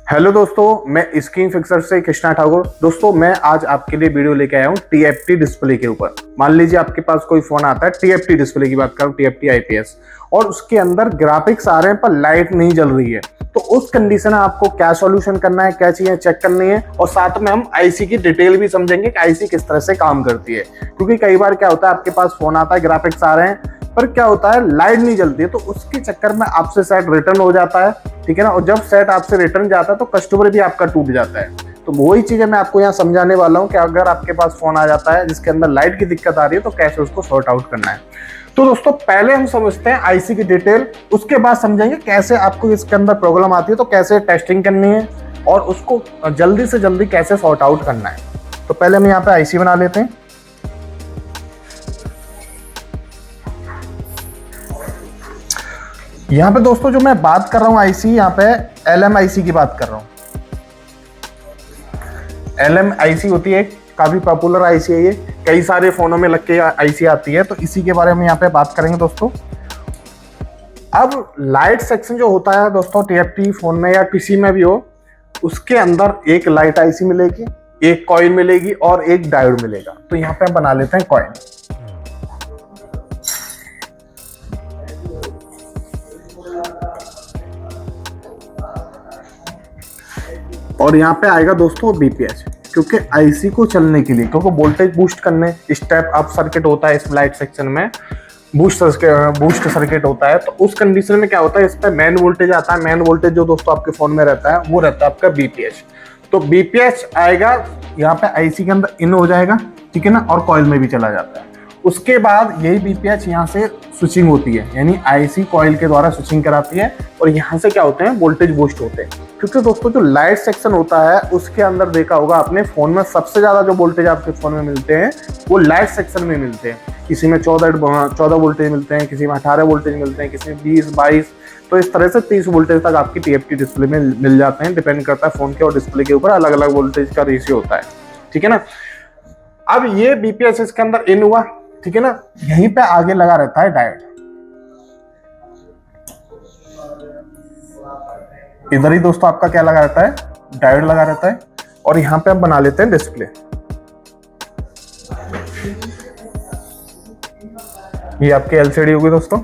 Hello दोस्तों, मैं screen fixer से कृष्णा ठाकुर। दोस्तों, मैं आज आपके लिए वीडियो लेके आया हूँ टीएफटी डिस्प्ले के ऊपर। मान लीजिए आपके पास कोई फोन आता है, टीएफटी डिस्प्ले की बात करूँ, टीएफटी आईपीएस, और उसके अंदर ग्राफिक्स आ रहे हैं पर लाइट नहीं जल रही है। तो उस कंडीशन में आपको क्या सॉल्यूशन करना है, क्या चीजें चेक करनी है, और साथ में हम आईसी की डिटेल भी समझेंगे कि आईसी किस तरह से काम करती है। क्योंकि कई बार क्या होता है, आपके पास फोन आता है, ग्राफिक्स आ रहे हैं पर क्या होता है, लाइट नहीं जलती है, तो उसके चक्कर में आपसे सेट रिटर्न हो जाता है। ठीक है ना। और जब सेट आपसे रिटर्न जाता है तो कस्टमर भी आपका टूट जाता है। तो वही चीजें मैं आपको यहाँ समझाने वाला हूँ कि अगर आपके पास फोन आ जाता है जिसके अंदर लाइट की दिक्कत आ रही है तो कैसे उसको सॉर्ट आउट करना है। तो दोस्तों, पहले हम समझते हैं आईसी की डिटेल, उसके बाद समझेंगे कैसे आपको इसके अंदर प्रॉब्लम आती है तो कैसे टेस्टिंग करनी है और उसको जल्दी से जल्दी कैसे सॉर्ट आउट करना है। तो पहले हम यहाँ पे आईसी बना लेते हैं। यहाँ पे दोस्तों जो मैं बात कर रहा हूँ आईसी, यहाँ पे LM IC की बात कर रहा हूँ। LM IC होती है, काफी पॉपुलर आईसी है ये, कई सारे फोनों में लग के आईसी आती है, तो इसी के बारे में यहाँ पे बात करेंगे दोस्तों। अब लाइट सेक्शन जो होता है दोस्तों टीएफटी फोन में या किसी में भी हो, उसके अंदर एक लाइट आईसी मिलेगी, एक कॉइल मिलेगी और एक डायोड मिलेगा। तो यहाँ पे हम बना लेते हैं कॉइल। और यहाँ पे आएगा दोस्तों बीपीएच, क्योंकि आईसी को चलने के लिए, क्योंकि वोल्टेज बूस्ट करने, स्टेप अप सर्किट होता है इस लाइट सेक्शन में, बूस्ट सर्किट होता है। तो उस कंडीशन में क्या होता है, इस पर मेन वोल्टेज आता है। मेन वोल्टेज जो दोस्तों आपके फोन में रहता है वो रहता है आपका बीपीएच। तो बीपीएच आएगा यहाँ पे आईसी के अंदर इन हो जाएगा, ठीक है ना, और कॉइल में भी चला जाता है। उसके बाद यही बीपीएच यहाँ से स्विचिंग होती है, यानी आईसी कॉइल के द्वारा स्विचिंग कराती है, और यहाँ से क्या होते हैं, वोल्टेज बूस्ट होते हैं। क्योंकि दोस्तों जो लाइट सेक्शन होता है उसके अंदर देखा होगा आपने, फोन में सबसे ज्यादा जो वोल्टेज आपके फोन में मिलते हैं वो लाइट सेक्शन में मिलते हैं। किसी में 14 वोल्टेज मिलते हैं, किसी में 18 वोल्टेज मिलते हैं, किसी में 20-22, तो इस तरह से 30 वोल्टेज तक आपकी टीएफटी डिस्प्ले में मिल जाते हैं। डिपेंड करता है फोन के और डिस्प्ले के ऊपर, अलग अलग वोल्टेज का रेशियो होता है, ठीक है ना। अब ये बीपीएच इसके अंदर इन हुआ, ठीक है ना। यहीं पे आगे लगा रहता है डायोड, इधर ही दोस्तों आपका क्या लगा रहता है, डायोड लगा रहता है। और यहां पे हम बना लेते हैं डिस्प्ले। ये आपकी एलसीडी होगी दोस्तों।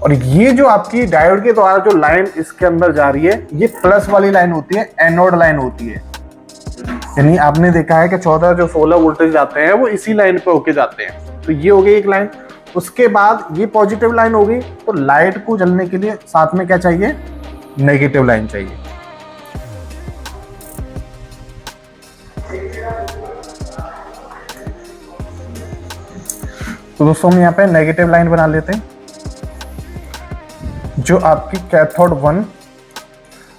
और ये जो आपकी डायोड के द्वारा जो लाइन इसके अंदर जा रही है, ये प्लस वाली लाइन होती है, एनोड लाइन होती है। यानी आपने देखा है कि 14 जो 16 वोल्टेज जाते हैं वो इसी लाइन पे होके जाते हैं। तो ये हो गई एक लाइन। उसके बाद ये पॉजिटिव लाइन होगी, तो लाइट को जलने के लिए साथ में क्या चाहिए, नेगेटिव लाइन चाहिए। तो दोस्तों हम यहाँ पे नेगेटिव लाइन बना लेते हैं, जो आपकी कैथोड 1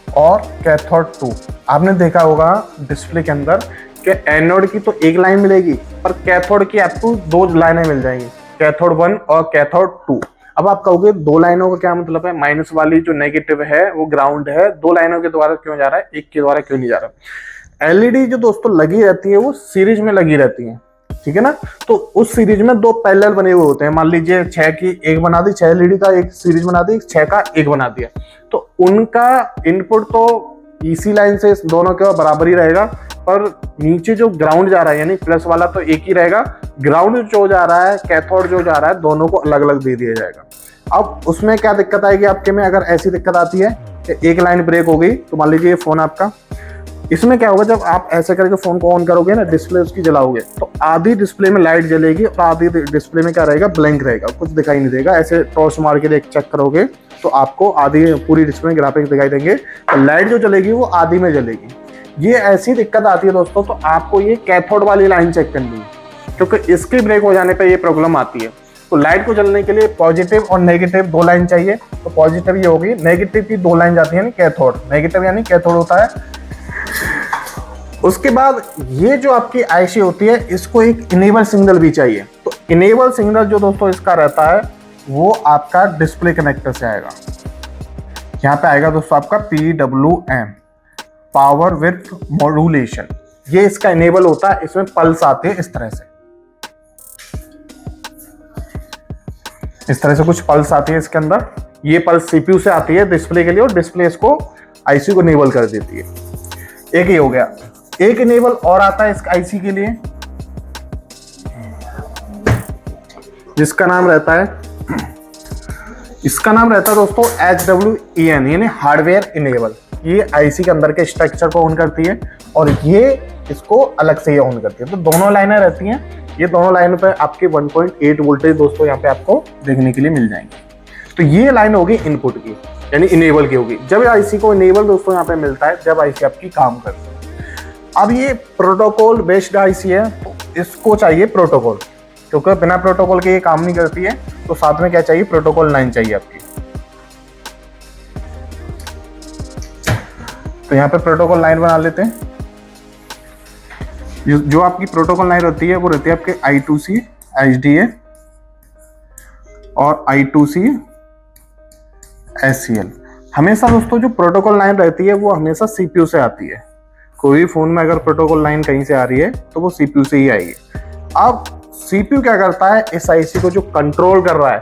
और कैथोड 2। आपने देखा होगा डिस्प्ले के अंदर कि एनोड की तो एक लाइन मिलेगी, पर कैथोड की आपको 2 लाइनें मिल जाएंगी, कैथोड 1 और कैथोड 2। अब आप कहोगे 2 लाइनों का क्या मतलब है, माइनस वाली जो नेगेटिव है वो ग्राउंड है, 2 लाइनों के द्वारा क्यों जा रहा है, एक के द्वारा क्यों नहीं जा रहा। एलईडी जो दोस्तों लगी रहती है वो सीरीज में लगी रहती है, ठीक है ना। तो उस सीरीज में 2 पैरेलल बने हुए होते हैं। मान लीजिए 6 की एक बना दी, 6 एलईडी का एक सीरीज बना दी, 6 का एक बना दिया, तो उनका इनपुट तो इसी लाइन से दोनों के बराबर ही रहेगा, पर नीचे जो ग्राउंड जा रहा है यानी प्लस वाला तो एक ही रहेगा, ग्राउंड जो जा रहा है, कैथोड जो जा रहा है, दोनों को अलग अलग दे दिया जाएगा। अब उसमें क्या दिक्कत आएगी आपके में, अगर ऐसी दिक्कत आती है कि एक लाइन ब्रेक हो गई, तो मान लीजिए ये फोन आपका, इसमें क्या होगा, जब आप ऐसे करके फोन को ऑन करोगे ना, डिस्प्ले उसकी जलाओगे, तो आधी डिस्प्ले में लाइट जलेगी और आधी डिस्प्ले में क्या रहेगा, ब्लैंक रहेगा, कुछ दिखाई नहीं देगा। ऐसे टॉर्च मार के चेक करोगे तो आपको आधी पूरी डिस्प्ले में ग्राफिक्स दिखाई देंगे, तो लाइट जो जलेगी वो आधी में जलेगी। ये ऐसी दिक्कत आती है दोस्तों, तो आपको ये कैथोड वाली लाइन चेक करनी है, क्योंकि इसके ब्रेक हो जाने पर ये प्रॉब्लम आती है। तो लाइट को जलने के लिए पॉजिटिव और नेगेटिव 2 लाइन चाहिए। तो पॉजिटिव ये होगी, नेगेटिव की 2 लाइन जाती है यानी कैथोड, नेगेटिव यानी कैथोड होता है। उसके बाद ये जो आपकी आईसी होती है, इसको एक इनेबल सिग्नल भी चाहिए। तो इनेबल सिग्नल जो दोस्तों इसका रहता है वो आपका डिस्प्ले कनेक्टर से आएगा। यहाँ पे आएगा दोस्तों आपका PWM, पावर विथ मॉड्यूलेशन। ये इसका इनेबल होता है, इसमें पल्स आते हैं इस तरह से कुछ पल्स आती है इसके अंदर। ये पल्स CPU से आती है डिस्प्ले के लिए और डिस्प्ले इसको IC को इनेबल कर देती है। एक ये हो गया। एक इनेबल और आता है इस IC के लिए, जिसका नाम रहता है, इसका नाम रहता है दोस्तों HWEN, यानी हार्डवेयर इनेबल। ये IC के अंदर के स्ट्रक्चर को ऑन करती है और ये इसको अलग से ये ऑन करती है। तो दोनों लाइनें रहती हैं। ये दोनों लाइनों पे आपके 1.8 वोल्टेज दोस्तों यहाँ पे आपको देखने के लिए मिल जाएंगे। तो ये लाइन होगी इनपुट की, यानी इनेबल की होगी। जब IC को इनेबल दोस्तों यहाँ पे मिलता है, जब IC आपकी काम करती है। अब ये प्रोटोकॉल बेस्ड IC है, तो इसको चाहिए प्रोटोकॉल, क्योंकि बिना प्रोटोकॉल के ये काम नहीं करती है। तो साथ में क्या चाहिए, प्रोटोकॉल लाइन चाहिए आपकी। तो यहाँ पे प्रोटोकॉल लाइन बना लेते हैं। जो आपकी प्रोटोकॉल लाइन रहती है वो रहती है आपके I2C HDA और I2C SCL। हमेशा दोस्तों जो प्रोटोकॉल लाइन रहती है वो हमेशा CPU से आती है। कोई भी फोन में अगर प्रोटोकॉल लाइन कहीं से आ रही है तो वो CPU से ही आएगी। अब CPU क्या करता है, इस IC को जो कंट्रोल कर रहा है,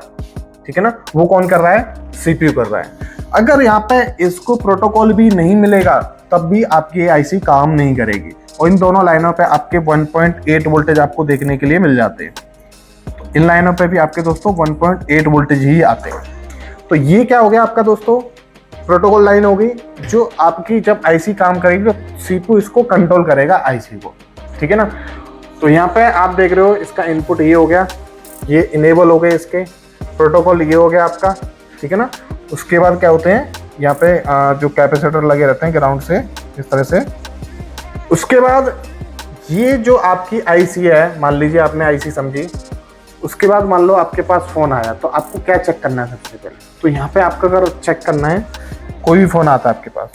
ठीक है ना, वो कौन कर रहा है, CPU कर रहा है। अगर यहाँ पे इसको प्रोटोकॉल भी नहीं मिलेगा तब भी आपकी IC काम नहीं करेगी। और इन दोनों लाइनों पे आपके 1.8 वोल्टेज आपको देखने के लिए मिल जाते हैं। तो इन लाइनों पे भी आपके दोस्तों 1.8 वोल्टेज ही आते हैं। तो ये क्या हो गया आपका दोस्तों, प्रोटोकॉल लाइन होगी, जो आपकी जब IC काम करेगी तो CPU इसको कंट्रोल करेगा IC को, ठीक है ना। तो यहाँ पे आप देख रहे हो इसका इनपुट ये हो गया, ये इनेबल हो गए इसके, प्रोटोकॉल ये हो गया आपका, ठीक है ना। उसके बाद क्या होते हैं, यहाँ पे जो कैपेसिटर लगे रहते हैं ग्राउंड से इस तरह से। उसके बाद ये जो आपकी IC है, मान लीजिए आपने IC समझी, उसके बाद मान लो आपके पास फ़ोन आया, तो आपको क्या चेक करना है सबसे पहले। तो यहाँ पे आपका अगर चेक करना है, कोई भी फ़ोन आता है आपके पास,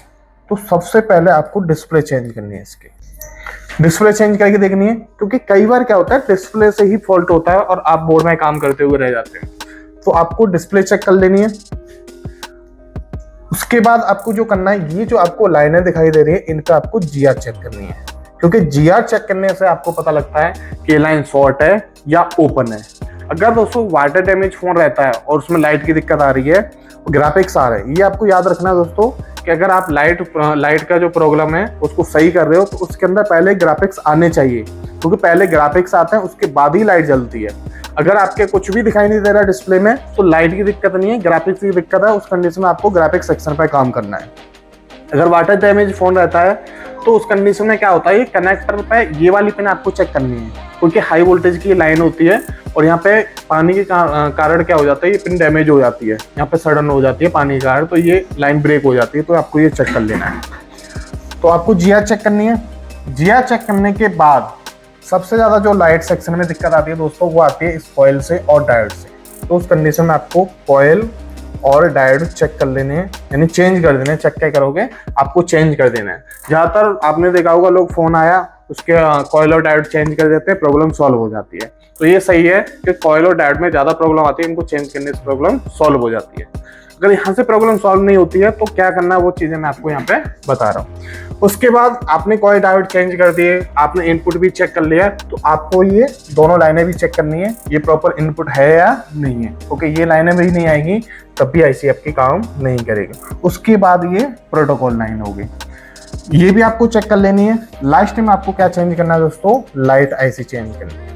तो सबसे पहले आपको डिस्प्ले चेंज करनी है इसकी। डिस्प्ले चेंज करके देखनी है, क्योंकि कई बार क्या होता है डिस्प्ले से ही फॉल्ट होता है और आप बोर्ड में काम करते हुए रह जाते हैं। तो आपको डिस्प्ले चेक कर लेनी है। उसके बाद आपको जो करना है, ये जो आपको लाइनें दिखाई दे रही है, इनका आपको GR चेक करनी है, क्योंकि GR चेक करने से आपको पता लगता है कि ये लाइन शॉर्ट है या ओपन है। अगर दोस्तों वाटर डैमेज फोन रहता है और उसमें लाइट की दिक्कत आ रही है, ग्राफिक्स आ रहे हैं, ये आपको याद रखना है दोस्तों कि अगर आप लाइट का जो प्रॉब्लम है उसको सही कर रहे हो, तो उसके अंदर पहले ग्राफिक्स आने चाहिए, क्योंकि पहले ग्राफिक्स आते हैं उसके बाद ही लाइट जलती है। अगर आपके कुछ भी दिखाई नहीं दे रहा डिस्प्ले में, तो लाइट की दिक्कत नहीं है, ग्राफिक्स की दिक्कत है। उस कंडीशन में आपको ग्राफिक्स सेक्शन पर काम करना है। अगर वाटर डैमेज फोन रहता है तो उस कंडीशन में क्या होता है, कनेक्टर पे ये वाली पिन आपको चेक करनी है, क्योंकि हाई वोल्टेज की लाइन होती है और यहाँ पे पानी के कारण क्या हो जाता है, ये पिन डैमेज हो जाती है, यहाँ पे सडन हो जाती है पानी के कारण, तो ये लाइन ब्रेक हो जाती है। तो आपको ये चेक कर लेना है। तो आपको GR चेक करनी है। GR चेक करने के बाद सबसे ज़्यादा जो लाइट सेक्शन में दिक्कत आती है दोस्तों, वो आती है इस कॉइल से और डायोड से। तो उस कंडीशन में आपको कॉइल और डायोड चेक कर लेने हैं, यानी चेंज कर देने हैं। चेक क्या करोगे, आपको चेंज कर देना है। ज़्यादातर आपने देखा होगा लोग फोन आया उसके कॉइल और डायोड चेंज कर देते हैं, प्रॉब्लम सॉल्व हो जाती है। तो ये सही है कि कॉइल और डायोड में ज़्यादा प्रॉब्लम आती है, इनको चेंज करने से प्रॉब्लम सॉल्व हो जाती है। अगर यहाँ से प्रॉब्लम सॉल्व नहीं होती है तो क्या करना है, वो चीज़ें मैं आपको यहाँ पे बता रहा हूँ। उसके बाद आपने कॉइल डायोड चेंज कर दिए, आपने इनपुट भी चेक कर लिया, तो आपको ये दोनों लाइनें भी चेक करनी है, ये प्रॉपर इनपुट है या नहीं है, क्योंकि ये लाइनें भी नहीं आएंगी तब भी IC आपकी काम नहीं करेगी। उसके बाद ये प्रोटोकॉल लाइन होगी, ये भी आपको चेक कर लेनी है। लास्ट में आपको क्या चेंज करना है दोस्तों, लाइट IC चेंज करनी है।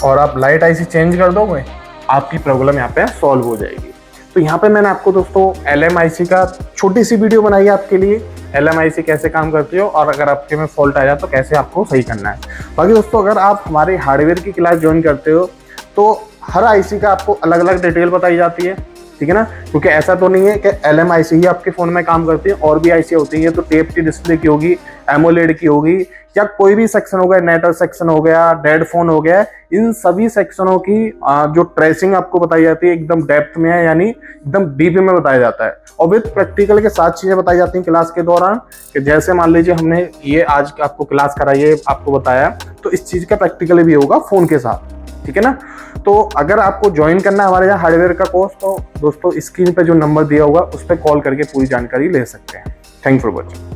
और आप लाइट IC चेंज कर दोगे, आपकी प्रॉब्लम यहाँ पे सॉल्व हो जाएगी। तो यहाँ पे मैंने आपको दोस्तों LMIC का छोटी सी वीडियो बनाई है आपके लिए, LMIC कैसे काम करती हो और अगर आपके में फॉल्ट आ जाए तो कैसे आपको सही करना है। बाकी दोस्तों अगर आप हमारे हार्डवेयर की क्लास ज्वाइन करते हो तो हर IC का आपको अलग अलग डिटेल बताई जाती है, ठीक है ना, क्योंकि ऐसा तो नहीं है कि LMIC ही आपके फ़ोन में काम करती है, और भी IC होती है। तो टेप की डिस्प्ले की होगी, एमोलेड की होगी, या कोई भी सेक्शन हो गया, नेटवर्क सेक्शन हो गया, डेड फोन हो गया, इन सभी सेक्शनों की जो ट्रेसिंग आपको बताई जाती है एकदम डेप्थ में है, यानी एकदम डीप में बताया जाता है। और विद प्रैक्टिकल के साथ चीज़ें बताई जाती हैं क्लास के दौरान, कि जैसे मान लीजिए हमने ये आज आपको क्लास कराई है, आपको बताया, तो इस चीज़ का प्रैक्टिकल भी होगा फ़ोन के साथ, ठीक है ना। तो अगर आपको ज्वाइन करना है हमारे यहाँ हार्डवेयर का कोर्स, तो दोस्तों स्क्रीन पे जो नंबर दिया होगा उस पर कॉल करके पूरी जानकारी ले सकते हैं। Thank for watching.